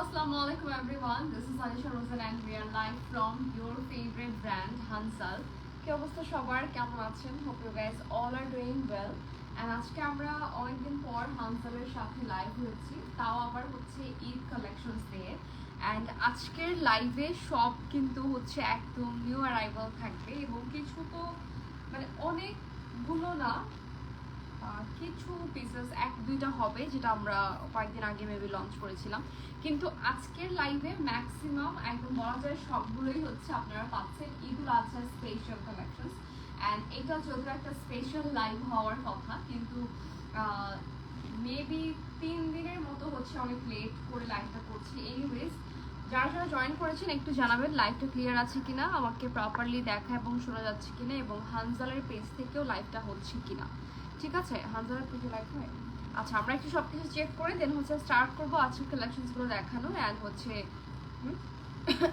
Assalamualaikum everyone. This is Anisha Rosen and we are live from your favorite brand Hansal. কি অবস্থা সবার, কেমন আছেন? Hope you guys all are doing well. And আজকে আমরা অনেকদিন পর হানসালের সাথে লাইভ হয়েছি, তাও আবার হচ্ছে ঈদ কালেকশনস নিয়ে। অ্যান্ড আজকের লাইভে সব কিন্তু হচ্ছে একদম নিউ অ্যারাইভাল থাকবে এবং কিছু তো মানে অনেকগুলো না, কিছু পিসেস এক দুইটা হবে যেটা আমরা কয়েকদিন আগে মেবি লঞ্চ করেছিলাম, কিন্তু আজকের লাইভে ম্যাক্সিমাম একদম বলা যায় সবগুলোই হচ্ছে আপনারা পাচ্ছেন ঈদুল আজহা স্পেশাল কালেকশনস। অ্যান্ড এটা যদিও একটা স্পেশাল লাইভ হওয়ার কথা, কিন্তু মেবি 3 দিনের মতো হচ্ছে অনেক লেট করে লাইভটা করছি। এনিওয়েজ, যারা যারা জয়েন করেছেন একটু জানাবেন লাইভটা ক্লিয়ার আছে কিনা, আমাকে প্রপারলি দেখা এবং শোনা যাচ্ছে কিনা, এবং হানজালের পেজ থেকেও লাইভটা হচ্ছে কিনা। ঠিক আছে, হানজালের পেজে লাইভ হয়। আচ্ছা, আমরা একটু সব কিছু চেক করে দেন হচ্ছে স্টার্ট করবো আজকের কালেকশনসগুলো দেখানো।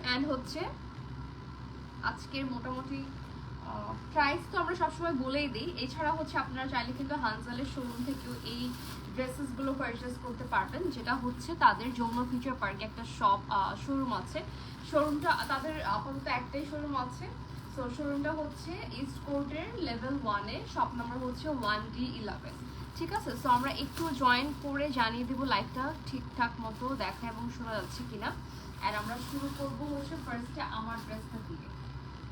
অ্যান্ড হচ্ছে আজকের মোটামুটি প্রাইস তো আমরা সবসময় বলেই দিই। এছাড়া হচ্ছে আপনারা চাইলে কিন্তু হানজালের শোরুম থেকেও এই ড্রেসেসগুলো পারচেস করতে পারবেন, যেটা হচ্ছে তাদের যমুনা ফিউচার পার্কে একটা শোরুম আছে। শোরুমটা তাদের আপাতত একটাই শোরুম আছে। সো শোরুমটা হচ্ছে ইস্ট কোর্টের লেভেল 1-এ, শপ নাম্বার হচ্ছে 1D11। ঠিক আছে, সো আমরা একটু জয়েন করে জানিয়ে দেবো লাইভটা ঠিকঠাক মতো দেখা এবং শোনা যাচ্ছে কিনা। আর আমরা শুরু করবো হচ্ছে ফার্স্টে আমার ড্রেসটা দিয়ে।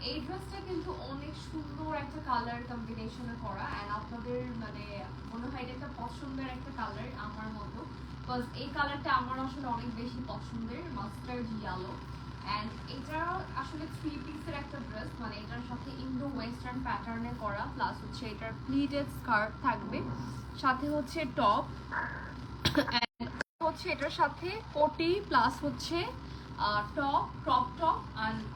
এই ড্রেসটা কিন্তু অনেক সুন্দর একটা কালার কম্বিনেশনে করা, অ্যান্ড আপনাদের মানে মনে হয় এটা একটা পছন্দের একটা কালার আমার মতো, বিকজ এই কালারটা আমার আসলে অনেক বেশি পছন্দের, মাস্টার্ড ইয়েলো। অ্যান্ড এটা আসলে 3 পিসের একটা ড্রেস, মানে এটার সাথে ইন্দো ওয়েস্টার্ন প্যাটার্নে করা, প্লাস হচ্ছে এটার প্লিটেড স্কার্ট থাকবে, সাথে হচ্ছে টপ, হচ্ছে এটার সাথে কোটি, প্লাস হচ্ছে টপ, ক্রপ টপ,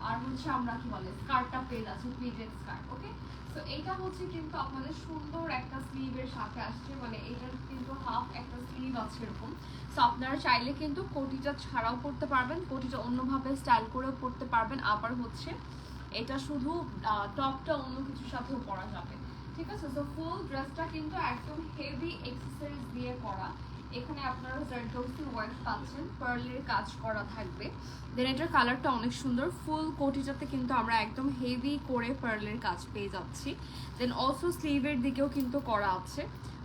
আর হচ্ছে আমরা কি বলে স্কার্টটা পেয়ে যাচ্ছি, প্লিটেড স্কার্ট। ওকে, সো এইটা হচ্ছে কিন্তু আপনাদের সুন্দর একটা স্লিভের সাথে আসছে, মানে এটার কিন্তু হাফ একটা স্লিভ আছে এরকম। সো আপনারা চাইলে কিন্তু কোটিটা ছাড়াও পরতে পারবেন, কোটিটা অন্যভাবে স্টাইল করেও পরতে পারবেন, আবার হচ্ছে এটা শুধু টপটা অন্য কিছুর সাথেও পরা যাবে। ঠিক আছে, সো ফুল ড্রেসটা কিন্তু একদম হেভি অ্যাক্সেসরিজ দিয়ে করা। এখানে আপনারা জারদৌসি ওয়ার্ক পাচ্ছেন, পার্লের কাজ করা থাকবে। দেন এটার কালারটা অনেক সুন্দর, ফুল কোটিটাতে কিন্তু আমরা একদম হেভি করে পার্লের কাজ পেয়ে যাচ্ছি। দেন অলসো স্লিভের দিকেও কিন্তু করা আছে।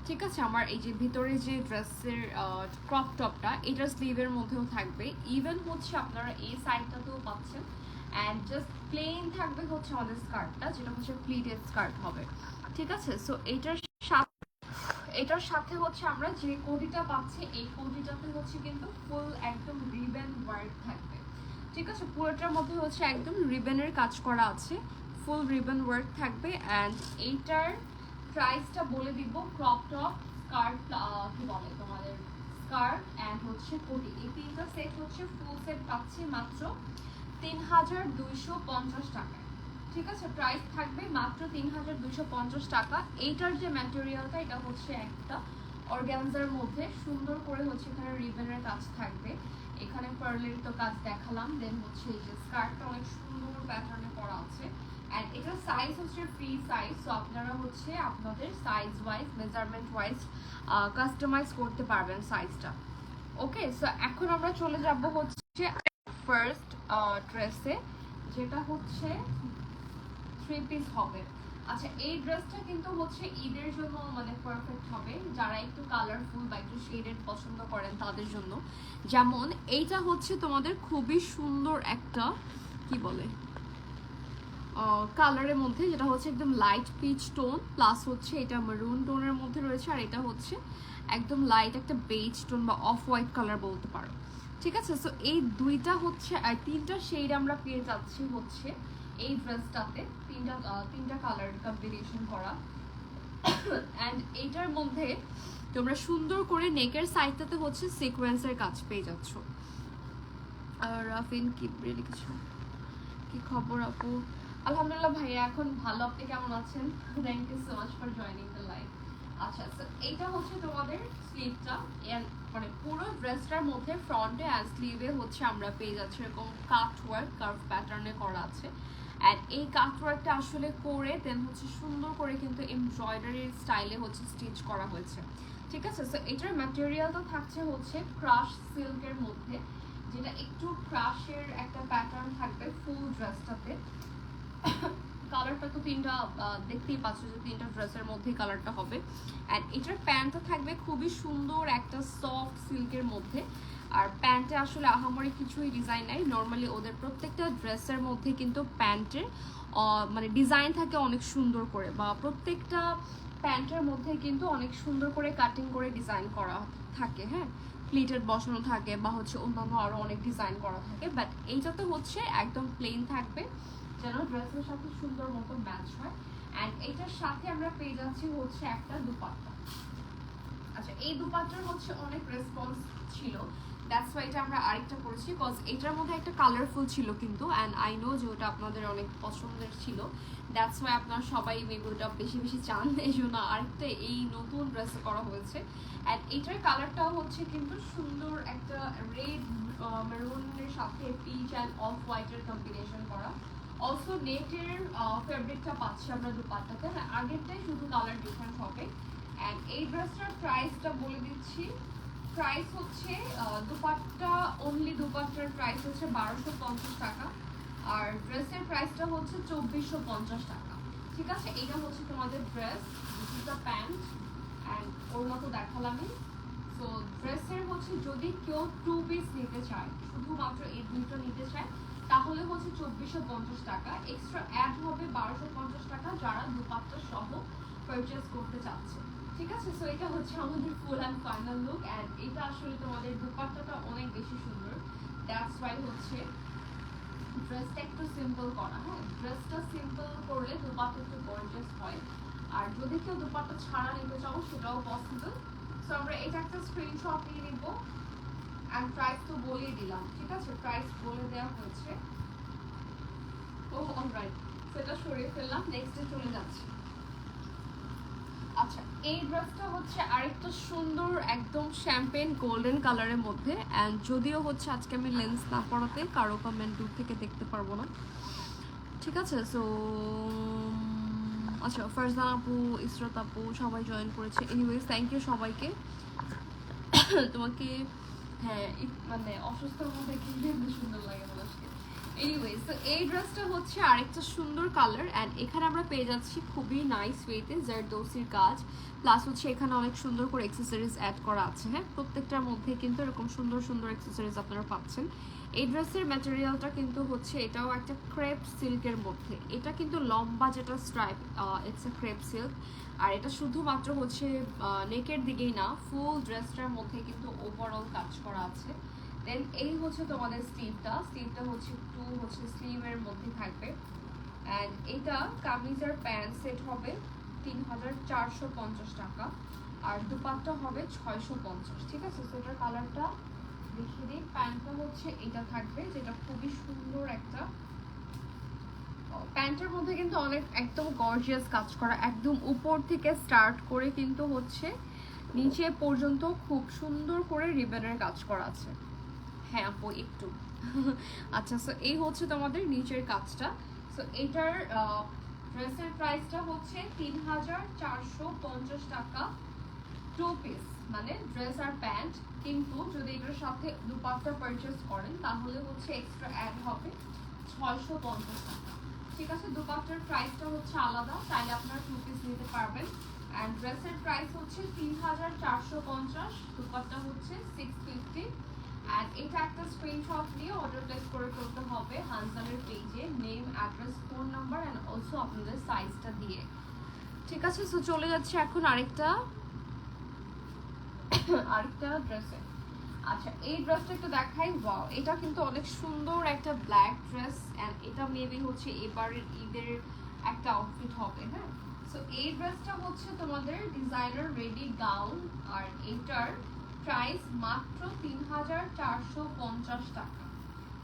ঠিক আছে, আমার এই যে ভিতরে যে ড্রেসের ক্রপ টপটা, এটার স্লিভের মধ্যেও থাকবে, ইভেন হচ্ছে আপনারা এই সাইডটাতেও পাচ্ছেন। অ্যান্ড জাস্ট প্লেন থাকবে হচ্ছে আমাদের স্কার্টটা, যেটা হচ্ছে প্লিটেড স্কার্ট হবে। ঠিক আছে, সো এটার সাথে হচ্ছে আমরা যে কোটিটা পাচ্ছি, এই কোটিটাতে হচ্ছে কিন্তু ফুল একদম রিবন ওয়ার্ক থাকবে। ঠিক আছে, পুরোটার মধ্যে হচ্ছে একদম রিবনের কাজ করা আছে, ফুল রিবন ওয়ার্ক থাকবে। অ্যান্ড এইটার প্রাইসটা বলে দিব, ক্রপ টপ, স্কার্ট, কি বলে তোমাদের স্কার্ট অ্যান্ড হচ্ছে কোটি, এই 3টা সেট হচ্ছে ফুল সেট পাচ্ছি মাত্র 3250 টাকায়। ঠিক আছে, প্রাইস থাকবে মাত্র 3250 টাকা। এইটার যে ম্যাটেরিয়ালটা, এটা হচ্ছে একটা অর্গানজার মধ্যে সুন্দর করে হচ্ছে এখানে রিবনের কাজ থাকবে, এখানে পার্লের তো কাজ দেখালাম। দেন হচ্ছে এই যে স্কার্টটা অনেক সুন্দর প্যাটার্নে করা আছে। অ্যান্ড এটার সাইজ হচ্ছে ফ্রি সাইজ, সো আপনারা হচ্ছে আপনাদের size wise measurement wise customise করতে পারবেন সাইজটা। ওকে, সো এখন আমরা চলে যাব হচ্ছে ফার্স্ট ড্রেসে, যেটা হচ্ছে 3 পিস হবে। আচ্ছা, এই ড্রেসটা কিন্তু হচ্ছে ঈদের জন্য মানে পারফেক্ট হবে, যারা একটু কালারফুল বা একটু শেডেড পছন্দ করেন তাদের জন্য। যেমন এইটা হচ্ছে তোমাদের খুবই সুন্দর একটা কি বলে কালারের মধ্যে, যেটা হচ্ছে একদম লাইট পিচ টোন, প্লাস হচ্ছে এটা মেরুন টোনের মধ্যে রয়েছে, আর এটা হচ্ছে একদম লাইট একটা বেজ টোন বা অফ হোয়াইট কালার বলতে পারো। ঠিক আছে, সো এই দুইটা হচ্ছে 3টা শেড আমরা পেয়ে যাচ্ছি হচ্ছে এই ড্রেসটাতে, তিনটা কালার কম্বিনেশন করা। অ্যান্ড এইটার মধ্যে তোমরা সুন্দর করে নেকের সাইডটাতে হচ্ছে সিকোয়েন্সের কাজ পেয়ে যাচ্ছ। আর রাফিন কি লিখেছো, কি খবর আপু? আলহামদুলিল্লাহ ভাইয়া, এখন ভালো। আপনি কেমন আছেন? Thank you so much for joining the live. আচ্ছা, সো এইটা হচ্ছে তোমাদের স্লিভটা, মানে পুরো ড্রেসটার মধ্যে ফ্রন্টে অ্যান্ড স্লিভে হচ্ছে আমরা পেয়ে যাচ্ছি এরকম কাট ওয়ার্ক, কার্ভ প্যাটার্নে করা আছে। অ্যান্ড এই কাট ওয়ার্কটা আসলে করে দেন হচ্ছে সুন্দর করে কিন্তু এমব্রয়ডারির স্টাইলে হচ্ছে স্টিচ করা হয়েছে। ঠিক আছে, সো এটার ম্যাটেরিয়ালটা থাকছে হচ্ছে ক্রাশ সিল্কের মধ্যে, যেটা একটু ক্রাশের একটা প্যাটার্ন থাকবে ফুল ড্রেসটাতে। কালারটা তো তিনটা দেখতেই পাচ্ছ যে তিনটা ড্রেসের মধ্যেই কালারটা হবে। অ্যান্ড এটার প্যান্টটা থাকবে খুবই সুন্দর একটা সফট সিল্কের মধ্যে। আর প্যান্টে আসলে আহামরি কিছুই ডিজাইন নাই, নর্মালি ওদের প্রত্যেকটা ড্রেসের মধ্যে কিন্তু প্যান্টের মানে ডিজাইন থাকে অনেক সুন্দর করে, বা প্রত্যেকটা প্যান্টের মধ্যে কিন্তু অনেক সুন্দর করে কাটিং করে ডিজাইন করা থাকে। হ্যাঁ, প্লিটেড বসানো থাকে বা হচ্ছে অন্যান্য আরও অনেক ডিজাইন করা থাকে, বাট এইটাতে হচ্ছে একদম প্লেন থাকবে যেন ড্রেসের সাথে সুন্দর মতো ম্যাচ হয়। অ্যান্ড এইটার সাথে আমরা পেয়ে যাচ্ছি হচ্ছে একটা দুপাট্টা। আচ্ছা, এই দুপাট্টার হচ্ছে অনেক রেসপন্স ছিল, দ্যাটস ওয়াই এটা আমরা আরেকটা করেছি, বিকজ এটার মধ্যে একটা কালারফুল ছিল কিন্তু, অ্যান্ড আই নো যে ওটা আপনাদের অনেক পছন্দের ছিল, দ্যাটস ওয়াই আপনারা সবাই মেবি ওটা বেশি বেশি চান, এই জন্য আরেকটা এই নতুন ড্রেসে করা হয়েছে। অ্যান্ড এটার কালারটাও হচ্ছে কিন্তু সুন্দর একটা রেড মেরুনের সাথে পিচ অ্যান্ড অফ হোয়াইটের কম্বিনেশন করা। অলসো নেটের ফেব্রিকটা পাচ্ছি আমরা দুপাট্টাতে, আগেরটাই শুধু কালার ডিফারেন্ট হবে। অ্যান্ড এই ড্রেসটার প্রাইসটা বলে দিচ্ছি, প্রাইস হচ্ছে দুপাট্টা অনলি দুপাট্টার প্রাইস হচ্ছে 1250 টাকা, আর ড্রেসের প্রাইসটা হচ্ছে 2450 টাকা। ঠিক আছে, এইটা হচ্ছে তোমাদের dress, this is the pant and ওর মতো দেখালামই। সো ড্রেসের হচ্ছে যদি কেউ 2 পিস নিতে চায়, শুধুমাত্র এই দুটো নিতে চায়, তাহলে হচ্ছে 2450 টাকা, এক্সট্রা অ্যাড হবে 1250 টাকা যারা দুপাট্টা সহ পারচেজ করতে চাচ্ছে। ঠিক আছে, সো এটা হচ্ছে আমাদের full and final look. And এটা আসলে তোমাদের দুপাট্টাটা অনেক বেশি সুন্দর, দ্যাটস ওয়াই হচ্ছে ড্রেসটা একটু সিম্পল করা। হ্যাঁ, ড্রেসটা সিম্পল করলে দুপাট্টা একটু গর্জিয়াস হয়, আর যদি কেউ দুপাট্টা ছাড়া নিতে চাও সেটাও পসিবল। সো আমরা এটা একটা স্ক্রিনশট নিয়ে নিব, অ্যান্ড প্রাইস তো বলেই দিলাম। ঠিক আছে, প্রাইস বলে দেওয়া হয়েছে। ও অলরাইট, সেটা সরিয়ে ফেললাম, নেক্সটে চলে যাচ্ছি। আচ্ছা, এই ড্রেসটা হচ্ছে আরেকটা সুন্দর একদম শ্যাম্পেন গোল্ডেন কালারের মধ্যে, অ্যান্ড যদিও হচ্ছে আজকে আমি লেন্স না পড়াতে কারো কমেন্ট দূর থেকে দেখতে পারবো না। ঠিক আছে, সো আচ্ছা, ফারজান আপু, ইসরাত আপু সবাই জয়েন করেছে, এনিওয়েজ থ্যাংক ইউ সবাইকে। তোমাকে হ্যাঁ মানে অসুস্থর মধ্যে কিন্তু সুন্দর লাগে মানুষকে। এনিওয়েজ, তো এই ড্রেসটা হচ্ছে আরেকটা সুন্দর কালার, অ্যান্ড এখানে আমরা পেয়ে যাচ্ছি খুবই নাইস ওয়েতে জারদৌসির কাজ, প্লাস হচ্ছে এখানে অনেক সুন্দর করে অ্যাক্সেসরিজ অ্যাড করা আছে। হ্যাঁ, প্রত্যেকটার মধ্যে কিন্তু এরকম সুন্দর সুন্দর অ্যাক্সেসরিজ আপনারা পাচ্ছেন। এই ড্রেসের ম্যাটেরিয়ালটা কিন্তু হচ্ছে এটাও একটা ক্রেপ সিল্কের মধ্যে, এটা কিন্তু লম্বা যেটা stripe, it's a crepe silk. আর এটা শুধুমাত্র হচ্ছে নেকের দিকেই না, ফুল ড্রেসটার মধ্যে কিন্তু ওভারঅল কাজ করা আছে। দেন এই হচ্ছে তোমাদের স্লিভটা হচ্ছে একটু হচ্ছে স্লিভের মধ্যে থাকবে। অ্যান্ড এটা কামিজ আর প্যান্ট সেট হবে 3450 টাকা, আর দুপাট্টা হবে 650। ঠিক আছে, সেটার কালারটা দেখিয়ে দিই। প্যান্টটা হচ্ছে এটা থাকবে, যেটা খুবই সুন্দর একটা, প্যান্টের মধ্যে কিন্তু অনেক একদম গর্জিয়াস কাজ করা, একদম উপর থেকে স্টার্ট করে কিন্তু হচ্ছে নিচে পর্যন্ত খুব সুন্দর করে রিবনের কাজ করা আছে। হ্যাঁ আপু একটু আচ্ছা, সো এই হচ্ছে তোমাদের নিচের কাজটা। সো এটার ড্রেসের প্রাইসটা হচ্ছে 3450 টাকা 2 পিস, মানে ড্রেস আর প্যান্ট। কিন্তু যদি এটার সাথে দুপাট্টা পারচেস করেন তাহলে হচ্ছে এক্সট্রা অ্যাড হবে 650 টাকা। ঠিক আছে, দুপাট্টার প্রাইসটা হচ্ছে আলাদা, তাই আপনারা 2 পিস নিতে পারবেন। অ্যান্ড ড্রেসের প্রাইস হচ্ছে 3450, দুপাট্টা হচ্ছে 650। অ্যান্ড এটা একটা স্ক্রিনশট নিয়ে অর্ডার প্লেস করে ফেলতে হবে হানজানের পেজে, name, address, phone number and also আপনাদের সাইজটা দিয়ে। ঠিক আছে, সো চলে যাচ্ছে এখন আরেকটা ড্রেসে। আচ্ছা, এই ড্রেসটা একটু দেখাই। ওয়াও, এটা কিন্তু অনেক সুন্দর একটা ব্ল্যাক ড্রেস, অ্যান্ড এটা মেবি হচ্ছে এবারের ঈদের একটা আউটফিট হবে। হ্যাঁ, সো এই ড্রেসটা হচ্ছে তোমাদের ডিজাইনার রেডি গাউন, আর এটার প্রাইস মাত্র 3450 টাকা।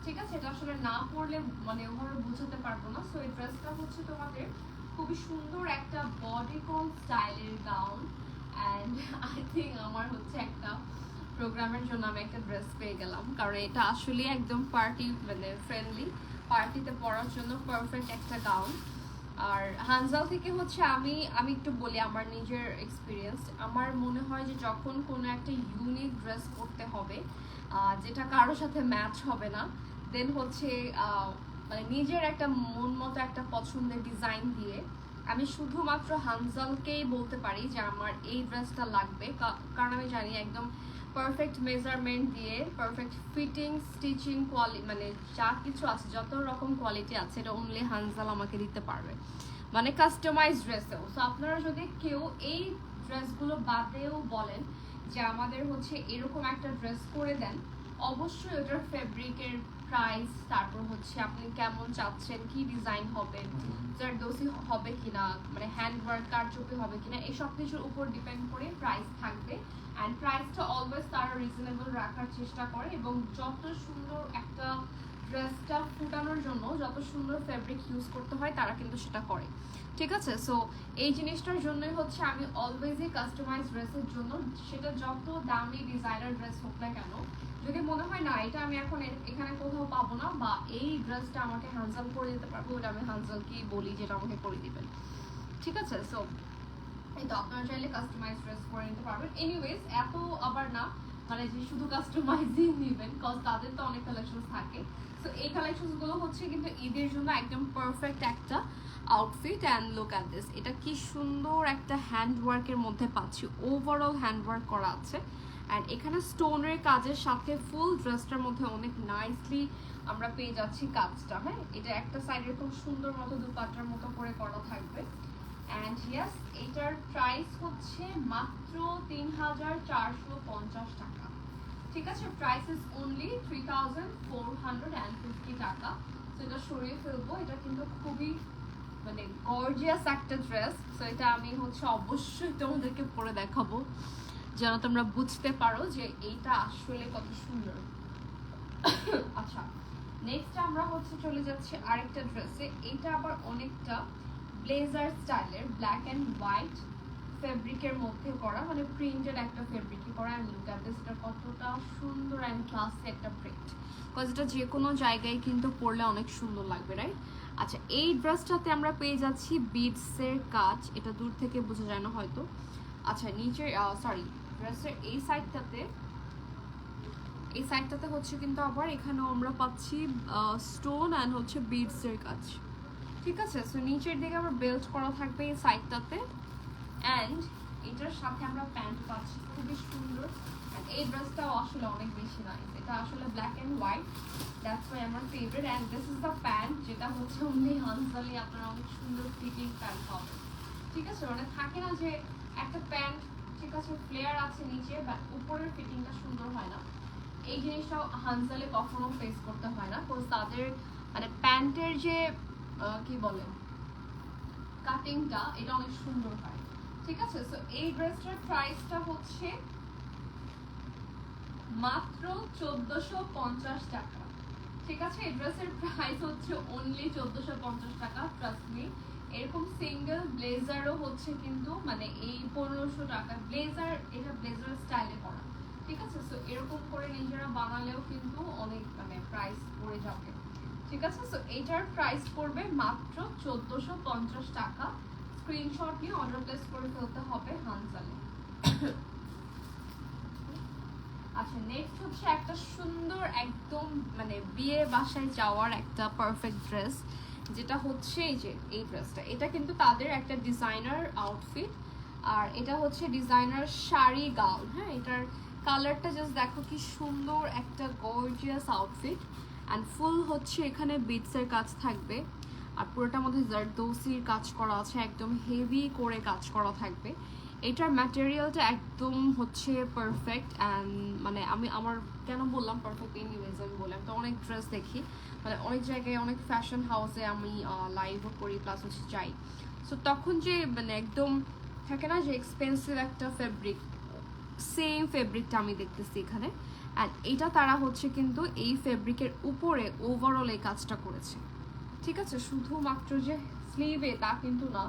ঠিক আছে, এটা আসলে না পরলে মানে ওভাবে বোঝাতে পারবো না। সো এই ড্রেসটা হচ্ছে তোমাদের খুবই সুন্দর একটা বডিকন স্টাইলের গাউন, অ্যান্ড আই থিঙ্ক আমার হচ্ছে একটা প্রোগ্রামের জন্য আমি একটা ড্রেস পেয়ে গেলাম, কারণ এটা আসলে একদম পার্টি মানে ফ্রেন্ডলি, পার্টিতে পরার জন্য পারফেক্ট একটা গাউন। আর হানজাল থেকে হচ্ছে আমি আমি একটু বলি আমার নিজের এক্সপিরিয়েন্স। আমার মনে হয় যে যখন কোনো একটা ইউনিক ড্রেস পরতে হবে যেটা কারোর সাথে ম্যাচ হবে না, দেন হচ্ছে মানে নিজের একটা মন মতো একটা পছন্দের ডিজাইন দিয়ে আমি শুধুমাত্র হানজালকেই বলতে পারি যে আমার এই ড্রেসটা লাগবে, কারণ আমি জানি একদম পারফেক্ট মেজারমেন্ট দিয়ে পারফেক্ট ফিটিং স্টিচিং কোয়ালিটি মানে যা কিছু আছে যত রকম কোয়ালিটি আছে এটা অনলি হানজাল আমাকে দিতে পারবে, মানে কাস্টমাইজ ড্রেসেও। সো আপনারা যদি কেউ এই ড্রেসগুলো বাদেও বলেন যে আমাদের হচ্ছে এরকম একটা ড্রেস করে দেন, অবশ্যই ওটার ফেব্রিকের প্রাইস, তারপর হচ্ছে আপনি কেমন চাচ্ছেন, কি ডিজাইন হবে, জারদোসি হবে কিনা, মানে হ্যান্ড ওয়ার্ক কারচুপি হবে কিনা, এই সব কিছুর উপর ডিপেন্ড করে প্রাইস থাকবে। অ্যান্ড প্রাইসটা অলওয়েজ তারা রিজনেবল রাখার চেষ্টা করে, এবং যত সুন্দর একটা ড্রেসটা ফুটানোর জন্য যত সুন্দর ফেব্রিক ইউজ করতে হয় তারা কিন্তু সেটা করে, ঠিক আছে। সো এই জিনিসটার জন্যই হচ্ছে আমি অলওয়েজই কাস্টমাইজ ড্রেসের জন্য, সেটা যত দামি ডিজাইনার ড্রেস হোক না কেন, যদি মনে হয় না এটা আমি এখন এখানে কোথাও পাবো না বা এই ড্রেসটা আমাকে হানজাল করে দিতে পারবো, ওটা আমি হানজালকেই বলি যেটা আমাকে করে দিবেন, ঠিক আছে। সো এই তো আপনারা চাইলে কাস্টমাইজ ড্রেস করে নিতে পারবেন। এনিওয়েজ এত আবার না মানে যে শুধু কাস্টমাইজই নেবেন, কজ তাদের তো অনেক কালেকশন থাকে। সো এই কালেকশনস গুলো হচ্ছে কিন্তু ঈদের জন্য একদম পারফেক্ট একটা outfit. And look at this, এটা কি সুন্দর একটা হ্যান্ড ওয়ার্কের মধ্যে পাচ্ছি, ওভারঅল হ্যান্ড ওয়ার্ক করা আছে। অ্যান্ড এখানে স্টোনের কাজের সাথে ফুল ড্রেসটার মধ্যে অনেক নাইসলি আমরা পেয়ে যাচ্ছি কাজটা। হ্যাঁ, এটা একটা সাইড এরকম সুন্দর মতো দুপাট্টার মতো করে করা থাকবে। অ্যান্ড ইয়েস, এটার প্রাইস হচ্ছে মাত্র ৩,৪৫০ টাকা, ঠিক আছে। প্রাইস ইজ অনলি 3,450 টাকা। তো এটা সরিয়ে ফেলবো, এটা কিন্তু খুবই মানে গর্জিয়াস একটা ড্রেস। তো এটা আমি হচ্ছে অবশ্যই তোমাদেরকে পরে দেখাবো যেন তোমরা বুঝতে পারো যে এইটা আসলে কত সুন্দর। আচ্ছা, নেক্সট আমরা হচ্ছে চলে যাচ্ছি আরেকটা ড্রেসে। এটা আবার অনেকটা ব্লেজার স্টাইলের, ব্ল্যাক অ্যান্ড হোয়াইট ফেব্রিকের মধ্যে করা, মানে প্রিন্টেড একটা ফেব্রিকে করা। অ্যান্ড লুক অ্যাট দিস, এটা কতটা সুন্দর অ্যান্ড ক্লাসি একটা প্রিন্ট, বিকজ এটা যে কোনো জায়গায় কিন্তু পরলে অনেক সুন্দর লাগবে, রাইট। আচ্ছা, এই ড্রেসটাতে আমরা পেয়ে যাচ্ছি বিডসের কাজ, এটা দূর থেকে বোঝা যায় না হয়তো। আচ্ছা, নিচের সরি ড্রেসের এই সাইডটাতে হচ্ছে কিন্তু আবার এখানেও আমরা পাচ্ছি স্টোন অ্যান্ড হচ্ছে বিডসের কাজ, ঠিক আছে। সো নিচের দিকে আবার বেল্ট করা থাকবে এই সাইডটাতে। অ্যান্ড এটার সাথে আমরা প্যান্ট পাচ্ছি খুবই সুন্দর। অ্যান্ড এই ড্রেসটাও আসলে অনেক বেশি নাইস, এটা আসলে black and white, that's why আমার favourite. And this is the pant, যেটা হচ্ছে অনলি হানজালি আপনারা অনেক সুন্দর ফিটিং প্যান্ট পাবেন, ঠিক আছে। মানে থাকে না যে একটা প্যান্ট ঠিক আছে ফ্লেয়ার আছে নিচে বাট উপরের ফিটিংটা সুন্দর হয় না, এই জিনিসটাও হানজালে কখনো ফেস করতে হয় না, বিকজ তাদের মানে প্যান্টের যে কি বলে কাটিংটা এটা অনেক সুন্দর হয়, ঠিক আছে। সো এই ড্রেসটার প্রাইসটা হচ্ছে মাত্র ১৪৫০ টাকা, ঠিক আছে। এই ড্রেসের প্রাইস হচ্ছে অনলি ১৪৫০ টাকা, ট্রাস্ট মি। এরকম সিঙ্গেল ব্লেজারও হচ্ছে কিন্তু মানে এই ১৫০০ টাকা ব্লেজার, এটা ব্লেজার স্টাইলে করা, ঠিক আছে। সো এরকম করে নিজেরা বানালেও কিন্তু অনেক মানে প্রাইস পড়ে যাবে, ঠিক আছে। সো এইটার প্রাইস পড়বে মাত্র ১৪৫০ টাকা। স্ক্রিনশট নিয়ে অর্ডার প্লেস করে ফেলতে হবে হানজালে। আচ্ছা, নেক্সট হচ্ছে একটা সুন্দর একদম মানে বিয়ে বাসায় যাওয়ার একটা পারফেক্ট ড্রেস, যেটা হচ্ছে এই যে এই ড্রেসটা, এটা কিন্তু তাদের একটা ডিজাইনার আউটফিট। আর এটা হচ্ছে ডিজাইনার শাড়ি গাউন। হ্যাঁ, এটার কালারটা জাস্ট দেখো কি সুন্দর একটা গর্জিয়াস আউটফিট। অ্যান্ড ফুল হচ্ছে এখানে বিটসের কাজ থাকবে, আর পুরোটার মধ্যে জারদৌসির কাজ করা আছে, একদম হেভি করে কাজ করা থাকবে। এটার ম্যাটেরিয়ালটা একদম হচ্ছে পারফেক্ট। অ্যান্ড মানে আমি আমার কেন বললাম পারফেক্ট, এনিওয়েজ আমি বললাম তো অনেক ড্রেস দেখি মানে অনেক জায়গায় অনেক ফ্যাশন হাউসে আমি লাইভও করি প্লাস হচ্ছে যাই। সো তখন যে মানে একদম থাকে না যে এক্সপেন্সিভ একটা ফেব্রিক, সেম ফেব্রিকটা আমি দেখতেছি এখানে। অ্যান্ড এটা তারা হচ্ছে কিন্তু এই ফেব্রিকের উপরে ওভারঅল এই কাজটা করেছে, ঠিক আছে। শুধুমাত্র যে স্লিভে তা কিন্তু না,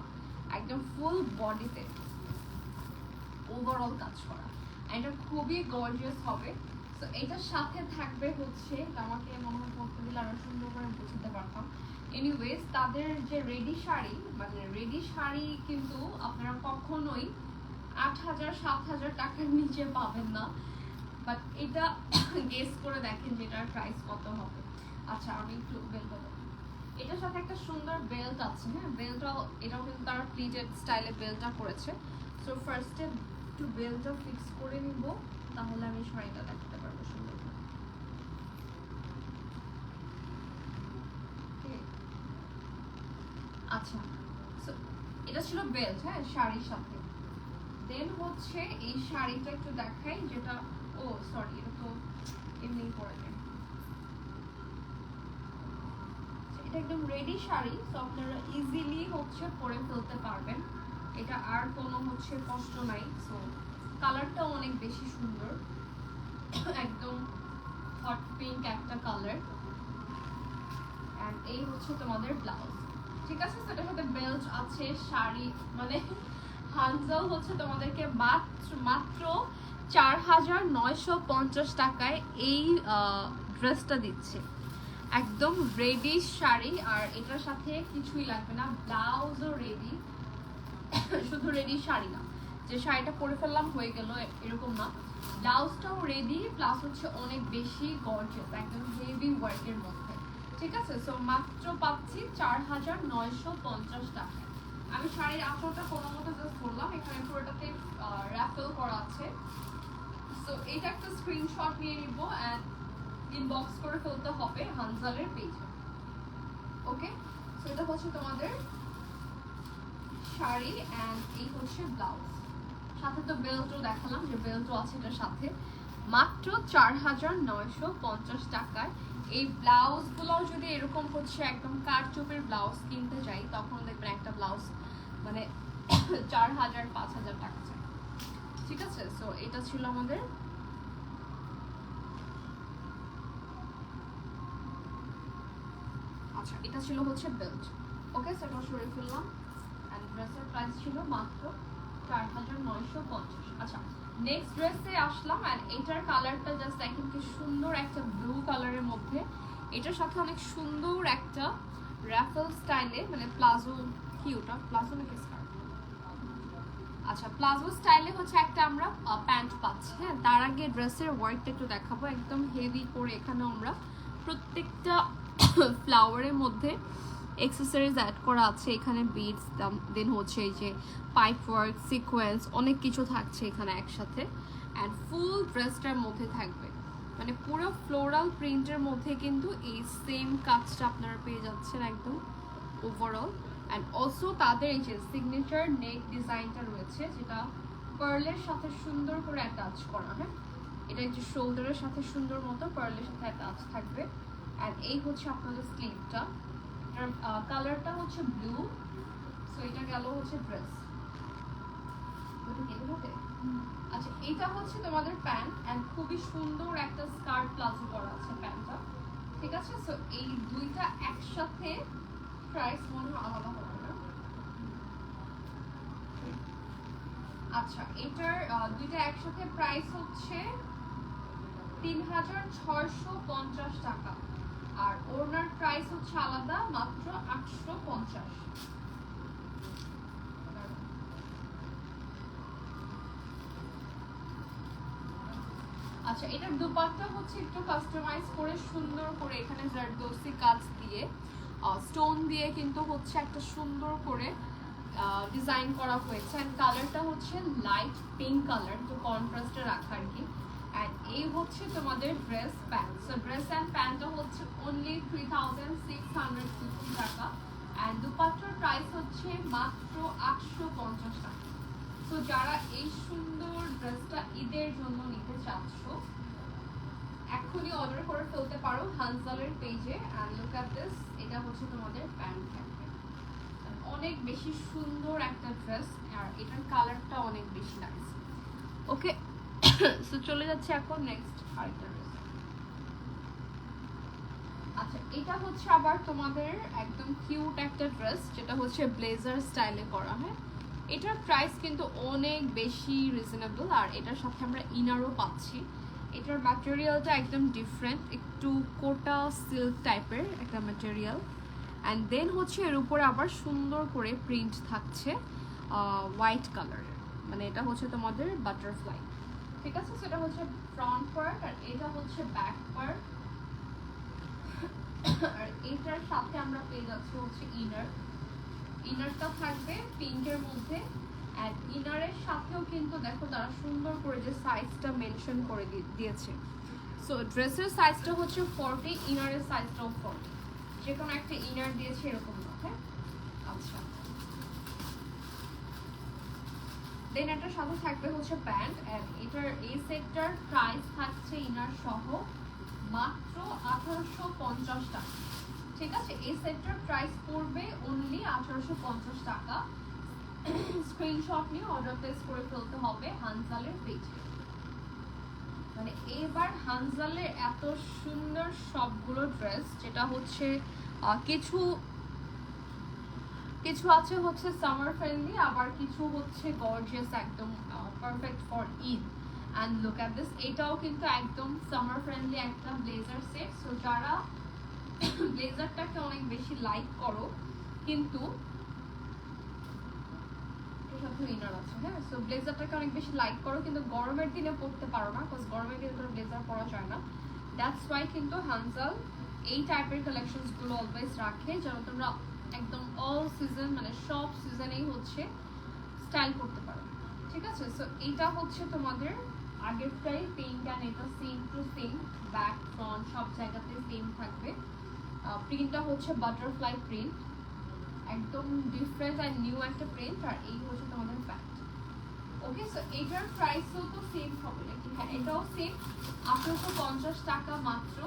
একদম ফুল বডিতে ওভারঅল কাজ করা। এটা খুবই গর্জিয়াস হবে। তো এটার সাথে থাকবে হচ্ছে, আমাকে মনে হয় করতে দিলে আরো সুন্দর করে বুঝতে পারতাম, এনিওয়েজ তাদের যে রেডি শাড়ি, মানে রেডি শাড়ি কিন্তু আপনারা কখনোই 8,000-7,000 টাকার নিচে পাবেন না, বাট এটা গেস করে দেখেন যেটার প্রাইস কত হবে। আচ্ছা আমি একটু বেল্ট, এটার সাথে একটা সুন্দর বেল্ট আছে, হ্যাঁ বেল্টটাও এটাও কিন্তু তারা প্লিটেড স্টাইলে বেল্টটা করেছে। সো ফার্স্টে একটু বেল্টটা ফিক্স করে নিব, তাহলে আমি শাড়িটা দেখাতে পারবো সুন্দর। আচ্ছা সো এটা ছিল বেল্ট, হ্যাঁ শাড়ির সাথে। দেন হচ্ছে এই শাড়িটা একটু দেখাই, যেটা ও সরি এটা তো এমনি পরে যায়, এটা একদম রেডি শাড়ি, সো আপনারা ইজিলি হচ্ছে পরে ফেলতে পারবেন, এটা আর কোনো হচ্ছে কষ্ট নাই। সো কালারটাও অনেক বেশি সুন্দর, একদম হট পিঙ্ক একটা কালার। এন্ড এই হচ্ছে তোমাদের ব্লাউজ, ঠিক আছে। সেটার সাথে বেল্ট আছে, শাড়ি, মানে হানজাল হচ্ছে তোমাদেরকে মাত্র 4,950 টাকায় এই ড্রেসটা দিচ্ছে, একদম রেডি শাড়ি। আর এটার সাথে কিছুই লাগবে না, ব্লাউজও রেডি, শুধু রেডি শাড়ি না যে শাড়িটা পরে ফেললাম হয়ে গেল এরকম না, ব্লাউজটাও রেডি, প্লাস হচ্ছে অনেক বেশি গর্জিয়াস, একদম হেভি ওয়ার্কের মধ্যে, ঠিক আছে। সো মাত্র পাচ্ছি 4,950 টাকা। আমি শাড়ির আঁচলটা কোনো মতো জাস্ট করলাম, এখানে পুরোটাতে র্যাফেল করা আছে। সো এটা একটা স্ক্রিনশট নিয়ে নিব অ্যান্ড ইনবক্স করে ফেলতে হবে হানজালের পেজে, ওকে। সো এটা হচ্ছে তোমাদের শাড়ি অ্যান্ড এই হচ্ছে ব্লাউজ, সাথে তো বেল্টও দেখালাম যে বেল্টও আছে এটার সাথে, মাত্র 4,950 টাকায়। এই ব্লাউজগুলো যদি এরকম হচ্ছে একদম কারচুপির ব্লাউজ কিনতে যাই, তখন দেখবেন একটা ব্লাউজ মানে 4,000-5,000 টাকা চাই, ঠিক আছে। সো এটা ছিল আমাদের আচ্ছা, এটা ছিল হচ্ছে বেল্ট, ওকে। সেটা সরে ফেললাম এন্ড ড্রেসের প্রাইস ছিল মাত্র 4,950। আচ্ছা নেক্সট ড্রেসে আসলাম এন্ড এটার কালারটা জাস্ট দেখেন কি সুন্দর, একটা ব্লু কালারের মধ্যে, এটার সাথে অনেক সুন্দর একটা রাফেল স্টাইলে, মানে প্লাজো, কি ওটা প্লাজো নাকি স্কার্ট, আচ্ছা প্লাজো স্টাইলে হচ্ছে একটা আমরা প্যান্ট পাচ্ছি, হ্যাঁ। তার আগে ড্রেসের ওয়ার্কটা একটু দেখাবো, একদম হেভি করে এখানে আমরা প্রত্যেকটা ফ্লাওয়ারের মধ্যে এক্সেসরিজ অ্যাড করা আছে, এখানে বিডস, দেন হচ্ছে এই যে পাইপ ওয়ার্ক, সিকোয়েন্স, অনেক কিছু থাকছে এখানে একসাথে। অ্যান্ড ফুল ড্রেসটার মধ্যে থাকবে, মানে পুরো ফ্লোরাল প্রিন্টের মধ্যে কিন্তু এই সেম কাজটা আপনারা পেয়ে যাচ্ছেন একদম ওভারঅল। অ্যান্ড অলসো তাদের এই যে সিগনেচার নেক ডিজাইনটা রয়েছে, যেটা পার্লের সাথে সুন্দর করে অ্যাটাচ করা, হ্যাঁ। এটা এই যে শোল্ডারের সাথে সুন্দর মতো পার্লের সাথে অ্যাটাচ থাকবে। অ্যান্ড এই হচ্ছে আপনাদের স্লিভটা, কালারটা হচ্ছে ব্লু। সো এটা গেল হচ্ছে ড্রেস, আচ্ছা এটা হচ্ছে তোমাদের প্যান্ট এন্ড খুবই সুন্দর একটা স্কার্ট প্লাজো করা আছে প্যান্টটা, ঠিক আছে। সো এই দুইটা একসাথে প্রাইস মনে হয় আলাদা হবে না, আচ্ছা এটার দুইটা একসাথে প্রাইস হচ্ছে 3,650 টাকা, আর ওনার প্রাইস হচ্ছে আলাদা মাত্র 850। আচ্ছা এটার দুপাট্টা হচ্ছে একটু কাস্টমাইজ করে সুন্দর করে এখানে জারদোসি কাজ দিয়ে স্টোন দিয়ে কিন্তু হচ্ছে একটা সুন্দর করে ডিজাইন করা হয়েছে। অ্যান্ড কালারটা হচ্ছে লাইট পিঙ্ক কালার, তো কন্ট্রাস্টে রাখা আর কি। অ্যান্ড এই হচ্ছে তোমাদের dress pant. So dress and প্যান্টটা হচ্ছে অনলি 3,650 টাকা। অ্যান্ড দুপাট্টার প্রাইস হচ্ছে মাত্র 850 টাকা। তো যারা এই সুন্দর ড্রেসটা ঈদের জন্য নিতে চাচ্ছ, এখনই অর্ডার করে ফেলতে পারো হানজালের পেজে। অ্যান্ড লুক অ্যাট দিস, এটা হচ্ছে তোমাদের প্যান্ট থাকবে, অনেক বেশি সুন্দর একটা ড্রেস, আর এটার কালারটা অনেক বেশি নাইস, ওকে। সো চলে যাচ্ছে এখন নেক্সট আরেকটা ড্রেস। আচ্ছা এটা হচ্ছে আবার তোমাদের একদম কিউট একটা ড্রেস, যেটা হচ্ছে ব্লেজার স্টাইলে করা, হ্যাঁ। এটার প্রাইস কিন্তু অনেক বেশি রিজনেবল, আর এটার সাথে আমরা ইনারও পাচ্ছি। এটার ম্যাটেরিয়ালটা একদম ডিফারেন্ট, একটু কোটা সিল্ক টাইপের একটা ম্যাটেরিয়াল। অ্যান্ড দেন হচ্ছে এর উপরে আবার সুন্দর করে প্রিন্ট থাকছে হোয়াইট কালারের, মানে এটা হচ্ছে তোমাদের বাটারফ্লাই। ঠিক আছে, সেটা হচ্ছে ফ্রন্ট পার্ট আর এটা হচ্ছে ব্যাক পার্ট। আর এটার সাথে আমরা পেয়ে যাচ্ছি হচ্ছে ইনারটা থাকবে পিঙ্কের মধ্যে। অ্যান্ড ইনারের সাথেও কিন্তু দেখো তারা সুন্দর করে যে সাইজটা মেনশন করে দিয়েছে। সো ড্রেসের সাইজটা হচ্ছে 40, ইনারের সাইজটাও 40, যে কোনো একটা ইনার দিয়েছে এরকম না। হ্যাঁ, আচ্ছা। দেন এটার সাথে থাকবে হচ্ছে প্যান্ট। অ্যান্ড এটার এই সেটটার প্রাইস থাকছে ইনার সহ মাত্র 1850 টাকা। ঠিক আছে, এই সেটটার প্রাইস পড়বে অনলি 1850 টাকা। স্ক্রিনশট নিয়ে অর্ডার প্লেস করে ফেলতে হবে হানজালের পেজে। মানে এবার হানজালের এত সুন্দর সবগুলো ড্রেস, যেটা হচ্ছে কিছু কিছু আছে হচ্ছে সামার ফ্রেন্ডলি, আবার কিছু হচ্ছে গর্জিয়াস, একদম perfect for Eid. And look at this, এটাও কিন্তু একদম সামার ফ্রেন্ডলি একটা ব্লেজার সেট। সো যারা ব্লেজারটাকে অনেক বেশি লাইক করো, কিন্তু ইনার আছে, হ্যাঁ, সো ব্লেজারটাকে অনেক বেশি লাইক করো কিন্তু গরমের দিনে পরতে পারো না, বিকজ গরমের দিনে তো ব্লেজার পরা যায় না। দ্যাটস ওয়াই কিন্তু হানজাল এই টাইপের কালেকশনস গুলো অলওয়েজ রাখে, যেন তোমরা একদম অল সিজন, মানে সব সিজনেই হচ্ছে স্টাইল করতে পারো। ঠিক আছে, সো এইটা হচ্ছে তোমাদের আগেরটাই পিঙ্ক, অ্যান্ড এটা same to same, back front সব জায়গাতে সেম থাকবে। প্রিন্টটা হচ্ছে বাটারফ্লাই প্রিন্ট, একদম ডিফারেন্ট অ্যান্ড নিউ একটা প্রিন্ট। আর এই হচ্ছে তোমাদের প্যান্ট। ওকে, সো এটার প্রাইসও তো সেম হবে নাকি? হ্যাঁ, এটাও সেম 1850 টাকা মাত্র।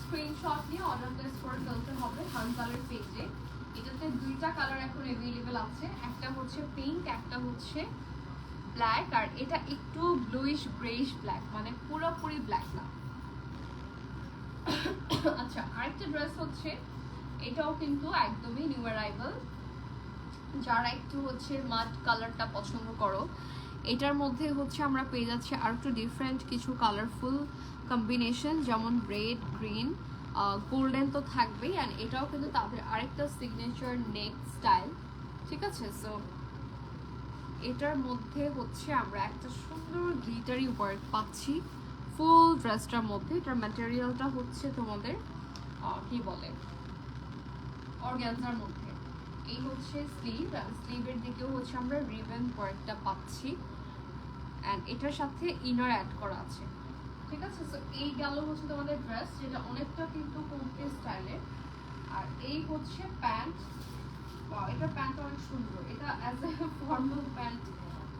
স্ক্রিনশট নিয়ে অর্ডার প্লেস করে ফেলতে হবে হানজালের পেজে। এটাতে দুইটা কালার এখন অ্যাভেলেবেল আছে, একটা হচ্ছে পিঙ্ক, একটা হচ্ছে ব্ল্যাক। আর এটা একটু ব্লুইশ গ্রেইশ ব্ল্যাক, মানে পুরোপুরি ব্ল্যাক না। আচ্ছা, আরেকটা ড্রেস হচ্ছে, এটাও কিন্তু একদমই নিউ অ্যারাইভাল। যারা একটু হচ্ছে মাড কালারটা পছন্দ করো, এটার মধ্যে হচ্ছে আমরা পেয়ে যাচ্ছি আর একটু ডিফারেন্ট কিছু কালারফুল কম্বিনেশন, যেমন রেড, গ্রিন, গোল্ডেন তো থাকবেই। অ্যান্ড এটাও কিন্তু তাদের আরেকটা সিগনেচার নেক স্টাইল। ঠিক আছে, সো এটার মধ্যে হচ্ছে আমরা একটা সুন্দর গ্লিটারি ওয়ার্ক পাচ্ছি ফুল ড্রেসটার মধ্যে। এটার ম্যাটেরিয়ালটা হচ্ছে তোমাদের কি বলে, অর্গানজার মধ্যে। এই হচ্ছে স্লিভ, আর স্লিভের দিকেও হচ্ছে আমরা রিবন ওয়ার্কটা পাচ্ছি। অ্যান্ড এটার সাথে ইনার অ্যাড করা আছে। ঠিক আছে, সো এই গেল হচ্ছে তোমাদের ড্রেস, যেটা অনেকটা কিন্তু কুর্তি স্টাইলের। আর এই হচ্ছে প্যান্ট। এটা প্যান্ট অনেক সুন্দর, এটা অ্যাজ এ ফর্মাল প্যান্ট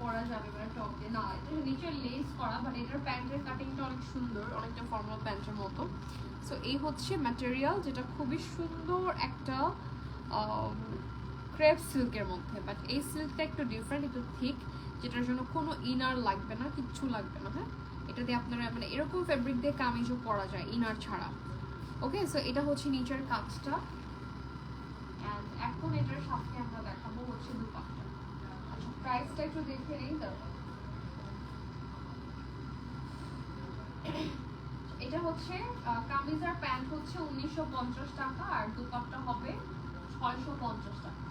পরা যাবে, মানে টপ দিয়ে না, এটা নিচে লেস করা, বাট এটার প্যান্টের কাটিংটা অনেক সুন্দর, অনেকটা ফর্মাল প্যান্টের মতো। সো এই হচ্ছে ম্যাটেরিয়াল, যেটা খুবই সুন্দর একটা ক্রেপ সিল্কের মধ্যে, বাট এই সিল্কটা একটু ডিফারেন্ট, একটু থিক, যেটার জন্য কোনো ইনার লাগবে না, কিচ্ছু লাগবে না। হ্যাঁ, এটা দিয়ে আপনারা মানে এরকম ফেব্রিক দিয়ে কামিজও পরা যায় ইনার ছাড়া। ওকে, সো এটা হচ্ছে নিচের কাজটা। অ্যান্ড এখন এটার সাথে আমরা দেখাবো হচ্ছে দুপাট্টা। আচ্ছা, প্রাইসটা একটু দেখে নেই। তারপর এটা হচ্ছে কামিজ আর প্যান্ট হচ্ছে 1950 টাকা, আর দুপাট্টা হবে 650 টাকা।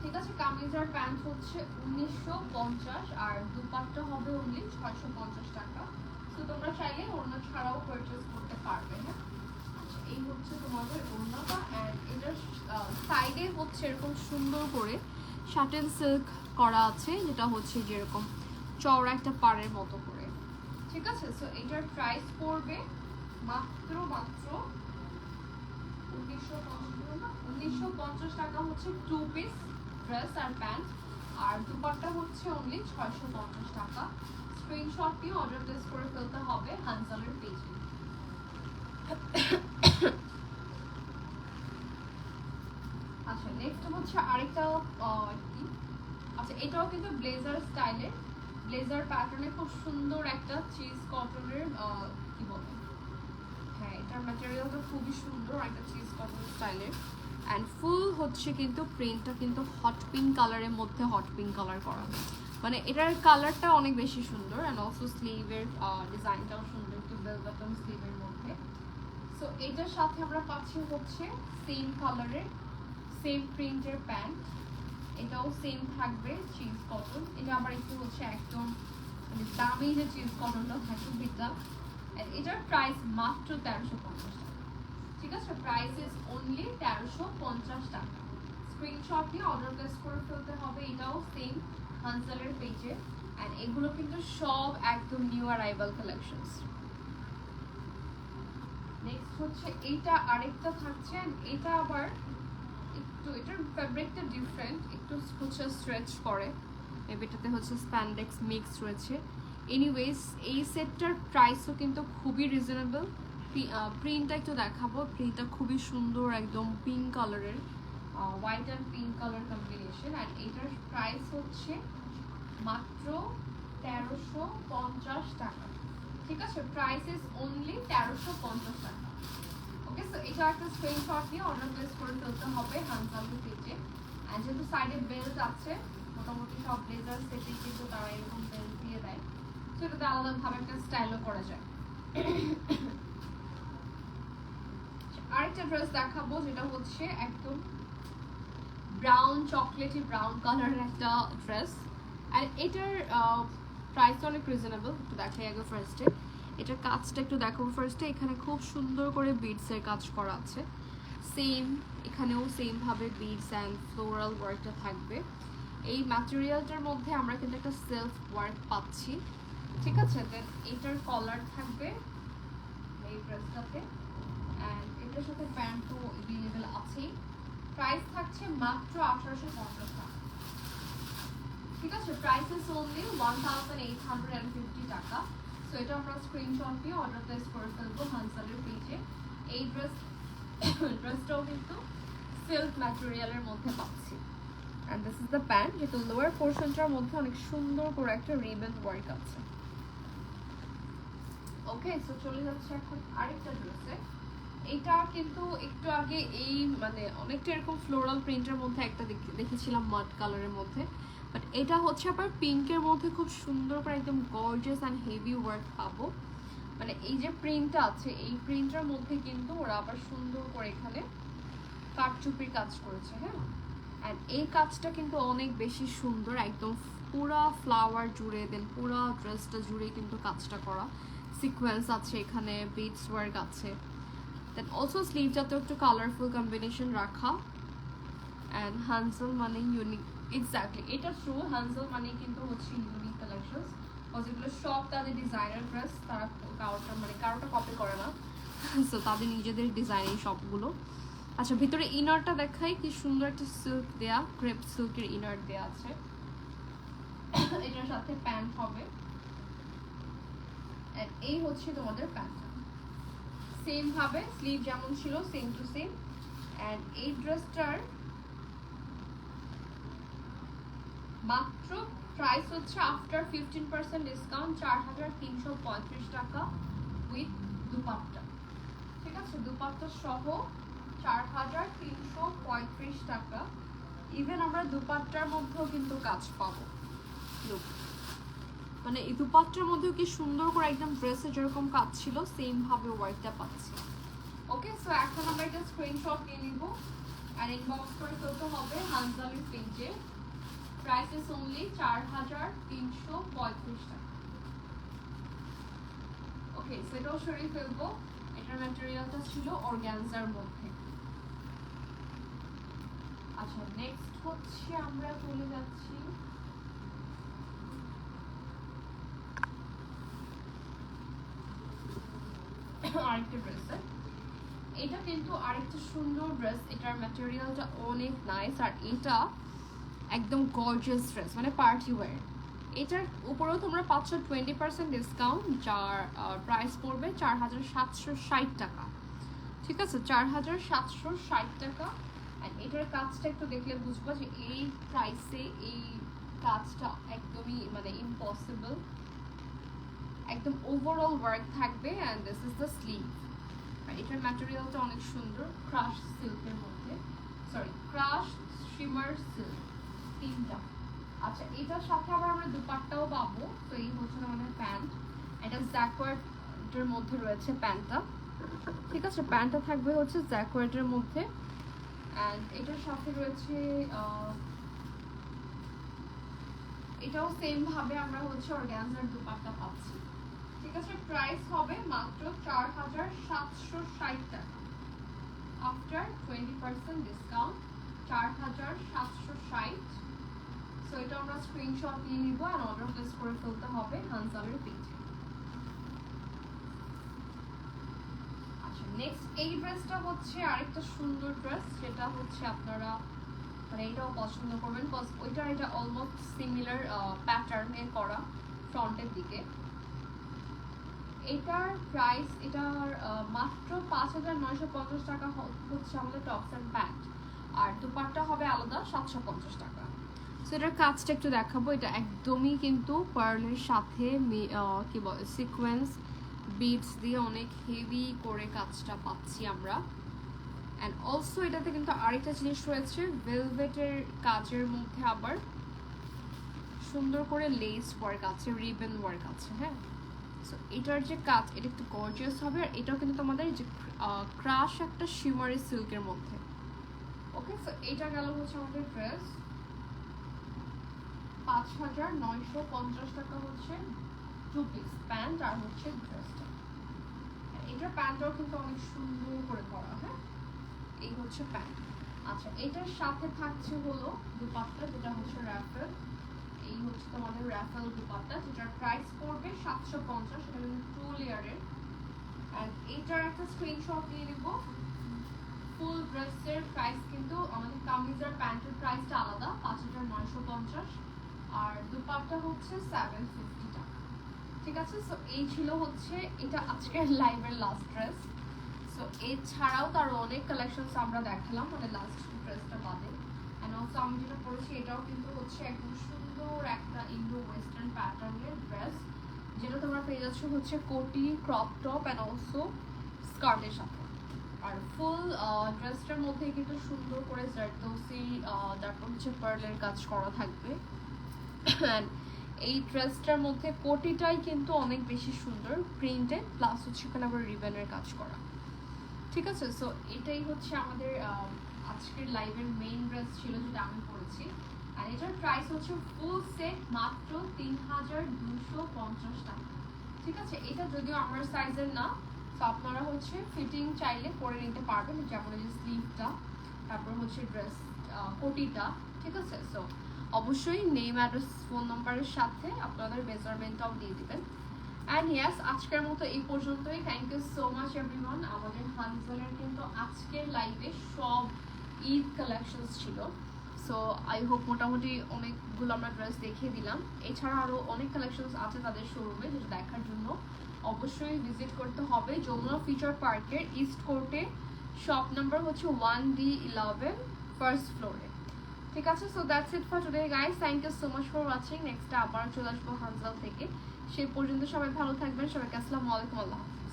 ঠিক আছে, কামিজ আর প্যান্ট হচ্ছে 1950, আর দুপাট্টা হবে অনলি 650 টাকা। তো তোমরা চাইলে ওড়না ছাড়াও পারচেজ করতে পারবে। হ্যাঁ, আচ্ছা, এই হচ্ছে তোমাদের ওড়নাটা। অ্যান্ড এটার সাইডে হচ্ছে এরকম সুন্দর করে শাটেল সিল্ক করা আছে, যেটা হচ্ছে যেরকম চওড়া একটা পাড়ের মতো করে। ঠিক আছে, সো এটার প্রাইস পড়বে মাত্র 1950 টাকা হচ্ছে 2 পিস ড্রেস আর প্যান্ট, আর দুপাট্টা হচ্ছে অনলি 650 টাকা। স্ক্রিনশট দিয়ে অর্ডার প্লেস করে ফেলতে হবে হানজালের পেজে। আচ্ছা, নেক্সট হচ্ছে আরেকটা কি, আচ্ছা এটাও কিন্তু ব্লেজার স্টাইলের, ব্লেজার প্যাটার্নে খুব সুন্দর একটা চিজ কটনের কি বলে, হ্যাঁ এটার ম্যাটেরিয়ালটা খুবই সুন্দর, একটা চিজ কটন স্টাইলের। অ্যান্ড ফুল হচ্ছে কিন্তু প্রিন্টটা কিন্তু হট পিঙ্ক কালারের মধ্যে হট পিঙ্ক কালার করা, মানে এটার কালারটা অনেক বেশি সুন্দর। অ্যান্ড অলসো স্লিভের ডিজাইনটাও সুন্দর, একটু বেল বাটন স্লিভের মধ্যে। সো এটার সাথে আমরা পাচ্ছি হচ্ছে সেম কালারের সেম প্রিন্টের প্যান্ট, এটাও সেম থাকবে চিজ কটন। এটা আবার একটু হচ্ছে একদম মানে দামি যে চিজ কটনটা থাকে বিটা। এটার প্রাইস মাত্র 1350 টাকা। ঠিক আছে, প্রাইস ইজ অনলি 1350 টাকা। স্ক্রিনশট নিয়ে অর্ডার প্লেস করে ফেলতে হবে। এটাও সেম হানসালের পেজে। এন্ড এগুলো কিন্তু সব একদম নিউ অ্যারাইভাল কালেকশনস। নেক্সট হচ্ছে এইটা আরেকটা থাকছে, এটা আবার একটু এটার ফ্যাব্রিকটা ডিফারেন্ট, একটু হচ্ছে স্ট্রেচ করে, এটাতে হচ্ছে স্প্যান্ডেক্স মিক্স রয়েছে। এনিওয়েজ এই সেটটার প্রাইসও কিন্তু খুবই রিজনেবল। প্রিন্টটা একটু দেখাবো, প্রিন্টটা খুবই সুন্দর, একদম পিঙ্ক কালারের, white and pink colour combination. আর এটার প্রাইস হচ্ছে মাত্র 1350 টাকা। ঠিক আছে, প্রাইস ইজ অনলি 1350 টাকা। ওকে, সো এটা একটা স্ক্রিনশট নিয়ে অর্ডার প্লেস করে ফেলতে হবে হানসাল পেজে। আর যেহেতু সাইডে বেল্ট আছে, মোটামুটি সব ব্লেজার সেটে কিন্তু তারা এরকম বেল্ট দিয়ে দেয়, সেটাতে আলাদাভাবে একটা স্টাইলও করা যায়। আরেকটা ড্রেস দেখাবো, যেটা হচ্ছে একদম ব্রাউন, চকলেটি ব্রাউন কালারের একটা ড্রেস। আর এটার প্রাইস অনেক রিজনেবল। একটু দেখাই আগে ফার্স্টে, এটার কাজটা একটু দেখাবো ফার্স্টে। এখানে খুব সুন্দর করে বিডসের কাজ করা আছে, সেম এখানেও সেম ভাবে বিডস অ্যান্ড ফ্লোরাল ওয়ার্কটা থাকবে। এই ম্যাটেরিয়ালটার মধ্যে আমরা কিন্তু একটা সেলফ ওয়ার্ক পাচ্ছি। ঠিক আছে, দেন এটার কলার থাকবে এই ড্রেসটাতে, অ্যান্ড এটার সাথে প্যান্টও অ্যাভেলেবেল আছেই। প্রাইস থাকছে মাত্র 1850 টাকা। ঠিক আছে, প্রাইস ইজ অনলি 1850 টাকা। সো এটা আমরা স্ক্রিনশট দিয়ে অর্ডার প্লেস করে ফেলবো হানসালের পেজে। এই ড্রেসটাও কিন্তু সিল্ক ম্যাটেরিয়ালের মধ্যে পাচ্ছি। And this is the pant, যেটা লোয়ার পোর্শনটার মধ্যে অনেক সুন্দর করে একটা রিবন ওয়ার্ক আছে। ওকে, সো চলে যাচ্ছে এখন আরেকটা ড্রেসে। এটা কিন্তু একটু আগে এই মানে অনেকটা এরকম ফ্লোরাল প্রিন্টের মধ্যে একটা দেখেছিলাম মাড কালারের মধ্যে, বাট এটা হচ্ছে আবার পিঙ্কের মধ্যে খুব সুন্দর করে একদম গর্জিয়াস অ্যান্ড হেভি ওয়ার্ক পাবো। মানে এই যে প্রিন্টটা আছে, এই প্রিন্টের মধ্যে কিন্তু ওরা আবার সুন্দর করে এখানে কাঠচুপির কাজ করেছে। হ্যাঁ, অ্যান্ড এই কাজটা কিন্তু অনেক বেশি সুন্দর, একদম পুরা ফ্লাওয়ার জুড়ে, দেন পুরা ড্রেসটা জুড়ে কিন্তু কাজটা করা। সিকোয়েন্স আছে এখানে, বিডস ওয়ার্ক আছে, দেন অলসো স্লিভটাতেও একটু কালারফুল কম্বিনেশন রাখা। অ্যান্ড হানসাল মানে ইউনিক, এক্স্যাক্টলি এটা ট্রু, হানসাল মানে কিন্তু হচ্ছে ইউনিক কালেকশনস। যেগুলো সব তাদের ডিজাইনার ড্রেস, তারা কারোটা কপি করে না, সো তাদের নিজেদের ডিজাইন সবগুলো। আচ্ছা, ভিতরে ইনারটা দেখাই, কি সুন্দর একটা সিল্ক দেয়া, ক্রেপ সিল্কের ইনার দেয়া আছে। এটার সাথে প্যান্ট হবে, এই হচ্ছে তোমাদের প্যান্ট। সেম ভাবে স্লিভ যেমন ছিল সেম টু সেম। অ্যান্ড এই ড্রেসটার মাত্র প্রাইস হচ্ছে আফটার 15% ডিসকাউন্ট 4335 টাকা উইথ দুপাট্টা। ঠিক আছে, দুপাট্টা সহ 4335 টাকা। ইভেন আমরা দুপাট্টার মধ্যেও কিন্তু কাজ পাবো, মানে এই দুপাট্টার মধ্যেও কি সুন্দর করে একদম ড্রেসে যেরকম কাজ ছিল সেম ভাবে ওয়ার্কটা পাচ্ছি। ওকে, সো এখন আমরা একটা স্ক্রিনশট নিয়ে নিব আর ইনবক্স করে ফেলতে হবে হানসালের পেজে। প্রাইস ইজ অনলি 4335 টাকা। ওকে, সেটাও সরিয়ে ফেলবো। এটার ম্যাটেরিয়ালটা ছিল অর্গানজার মধ্যে। আচ্ছা, নেক্সট হচ্ছে আমরা চলে যাচ্ছি আরেকটা ড্রেসে। এটা কিন্তু আরেকটা সুন্দর ড্রেস, এটার ম্যাটেরিয়ালটা অনেক নাইস, আর এটা একদম গর্জিয়াস ড্রেস, মানে পার্টি ওয়্যার। এটার উপরেও তোমরা পাচ্ছ 20% ডিসকাউন্ট, যার প্রাইস পড়বে 4760 টাকা। ঠিক আছে, 4760 টাকা। অ্যান্ড এটার কাজটা একটু দেখলে বুঝবো যে এই প্রাইসে এই কাজটা একদমই মানে ইম্পসিবল। একদম ওভারঅল ওয়ার্ক থাকবে। And this is the sleeve. এটার ম্যাটেরিয়ালটা অনেক সুন্দর, ক্রাশ সিল্কের মধ্যে, সরি ক্রাশ শিমার সিল্ক, তিনটা। আচ্ছা, এটার সাথে আবার আমরা দুপাট্টাও পাবো। তো এই হচ্ছে আমাদের প্যান্ট, এটা জ্যাকওয়ার্ডের মধ্যে রয়েছে প্যান্টটা। ঠিক আছে, প্যান্টটা থাকবে হচ্ছে জ্যাকওয়ার্ডের মধ্যে। অ্যান্ড এটার সাথে রয়েছে এটাও সেম ভাবে আমরা হচ্ছে অর্গানজার দুপাট্টা পাচ্ছি। ঠিক আছে, প্রাইস হবে মাত্র 4760 টাকা আফটার 20% ডিসকাউন্ট, 4760। সো এটা আমরা স্ক্রিনশট নিয়ে নিব আর অর্ডার প্লেস করে ফেলতে হবে হানজালের পেজে। আচ্ছা, নেক্সট এই ড্রেসটা হচ্ছে আরেকটা সুন্দর ড্রেস, যেটা হচ্ছে আপনারা মানে এটাও পছন্দ করবেন, বিকজ এটা অলমোস্ট সিমিলার প্যাটার্নে করা ফ্রন্টের দিকে। এটার প্রাইস এটার মাত্র 5950 টাকা হচ্ছে আমাদের টপস অ্যান্ড প্যান্ট, আর দুপাট্টা হবে আলাদা 750 টাকা। সো এটার কাজটা একটু দেখাবো। এটা একদমই কিন্তু পার্লের সাথে কি বলে সিকোয়েন্স বিটস দিয়ে অনেক হেভি করে কাজটা পাচ্ছি আমরা। অ্যান্ড অলসো এটাতে কিন্তু আরেকটা জিনিস রয়েছে, ভেলভেটের কাজের মধ্যে আবার সুন্দর করে লেস ওয়ার্ক আছে, রিবন ওয়ার্ক আছে। হ্যাঁ, সো এটার যে কাজ এটা একটু গর্জিয়াস হবে, আর এটাও কিন্তু তোমাদের যে ক্রাশ একটা শিমারি সিল্কের মধ্যে। ওকে, সো এটা গেল হচ্ছে আমাদের ড্রেস। 5950 টাকা হচ্ছে টু পিস প্যান্ট আর হচ্ছে ড্রেসটা। এটার প্যান্টটাও কিন্তু অনেক সুন্দর করে করা। হ্যাঁ, এই হচ্ছে প্যান্ট। আচ্ছা, এটার সাথে থাকছে হলো দুপাট্টা, যেটা হচ্ছে র্যাফেল। এই হচ্ছে তোমাদের র্যাফেল দুপাট্টা, যেটার প্রাইস পড়বে 750। এটা কিন্তু 2 লেয়ারের। আর এটার একটা স্ক্রিনশট নিয়ে নিব। ফুল ড্রেসের প্রাইস কিন্তু আমাদের কামিজ আর প্যান্টের প্রাইসটা আলাদা, 5950, আর দুপাট্টা হচ্ছে 750 টাকা। ঠিক আছে, সো এই ছিল হচ্ছে এটা আজকের লাইভের লাস্ট ড্রেস। সো এছাড়াও তার অনেক কালেকশনস আমরা দেখালাম মানে লাস্ট ড্রেসটা বাদে। অ্যান্ড অলসো আমি যেটা পরেছি এটাও কিন্তু হচ্ছে একদম সুন্দর একটা ইন্ডো ওয়েস্টার্ন প্যাটার্নের ড্রেস, যেটা তোমরা পেয়ে যাচ্ছ হচ্ছে কোটি, ক্রপ টপ অ্যান্ড অলসো স্কার্টের সাথে। আর ফুল ড্রেসটার মধ্যে কিন্তু সুন্দর করে জারদোসি তারপর হচ্ছে পার্লের কাজ করা থাকবে। অ্যান্ড এই ড্রেসটার মধ্যে কোটিটাই কিন্তু অনেক বেশি সুন্দর প্রিন্টেড, প্লাস হচ্ছে এখানে আবার রিবনের কাজ করা। ঠিক আছে, সো এটাই হচ্ছে আমাদের আজকের লাইভের মেইন ড্রেস ছিল, যেটা আমি পরেছি। আর এটার প্রাইস হচ্ছে ফুল সেট মাত্র 3250 টাকা। ঠিক আছে, এটা যদিও আমার সাইজের না, তো আপনারা হচ্ছে ফিটিং চাইলে করে নিতে পারবেন, যেমন এই যে স্লিভটা, তারপর হচ্ছে ড্রেস কোটিটা। ঠিক আছে, সো অবশ্যই নেম, অ্যাড্রেস, ফোন নাম্বারের সাথে আপনাদের মেজারমেন্টটাও দিয়ে দিবেন। অ্যান্ড ইয়াস, আজকের মতো এই পর্যন্তই। Thank you so much everyone. আমাদের হানজালের কিন্তু আজকের লাইভে সব ঈদ কালেকশনস ছিল। সো আই হোপ মোটামুটি অনেকগুলো আমরা ড্রেস দেখিয়ে দিলাম। এছাড়া আরও অনেক কালেকশনস আছে তাদের শোরুমে, যেটা দেখার জন্য অবশ্যই ভিজিট করতে হবে যমুনা ফিচার পার্কের ইস্ট কোর্টে। শপ নাম্বার হচ্ছে 1D11, ফার্স্ট ফ্লোরে। ঠিক আছে, so that's it for today guys. Thank you so much for watching. Next আবার চলে আসবো হানজাল থেকে। সেই পর্যন্ত সবাই ভালো থাকবেন। সবাইকে আসসালামু আলাইকুম, আল্লাহ হাফেজ।